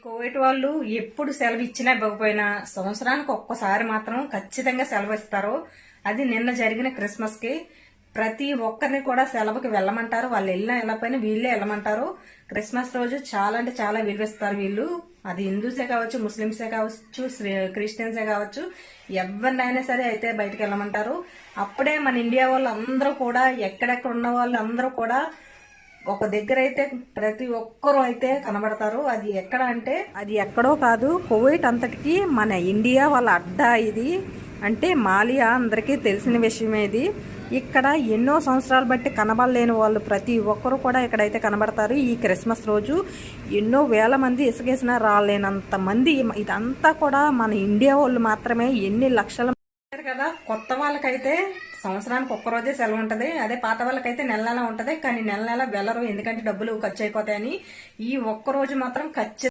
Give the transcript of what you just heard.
Covid వాళ్ళు ఎప్పుడు సెలవు ఇచ్చినా ఇవ్వకపోయినా సంవత్సరానికి ఒక్కసారి మాత్రం ఖచ్చితంగా సెలవు ఇస్తారు. అది నిన్న జరిగిన క్రిస్మస్ కి ప్రతి ఒక్కరిని కూడా సెలవుకి వెళ్ళమంటారు. వాళ్ళు వెళ్ళినా వెళ్ళకపోయినా వీళ్ళే వెళ్ళమంటారు. క్రిస్మస్ రోజు చాలా అంటే చాలా విలువిస్తారు వీళ్ళు. అది హిందూసే కావచ్చు, ముస్లింసే కావచ్చు, క్రిస్టియన్సే కావచ్చు, ఎవరినైనా సరే అయితే బయటకు వెళ్ళమంటారు. అప్పుడే మన ఇండియా వాళ్ళు అందరూ కూడా ఎక్కడెక్కడ ఉన్న వాళ్ళు అందరూ కూడా ఒక దగ్గర అయితే ప్రతి ఒక్కరూ అయితే కనబడతారు. అది ఎక్కడ అంటే అది ఎక్కడో కాదు, కువైట్ అంతటికి మన ఇండియా వాళ్ళ అడ్డా ఇది. అంటే మాలియా అందరికీ తెలిసిన విషయమే ఇది. ఇక్కడ ఎన్నో సంవత్సరాలు బట్టి కనబడలేని వాళ్ళు ప్రతి ఒక్కరు కూడా ఇక్కడైతే కనబడతారు. ఈ క్రిస్మస్ రోజు ఎన్నో వేల మంది ఇసుకేసినా రాలేనంత మంది. ఇదంతా కూడా మన ఇండియా వాళ్ళు మాత్రమే. ఎన్ని లక్షల కదా. కొత్త వాళ్ళకైతే సంవత్సరానికి ఒక్క రోజే సెలవు ఉంటది. అదే పాత వాళ్ళకైతే నెల నెల ఉంటది. కానీ నెల నెల వెళ్ళరు, ఎందుకంటే డబ్బులు ఖర్చు అయిపోతాయని. ఈ ఒక్క రోజు మాత్రం ఖచ్చితంగా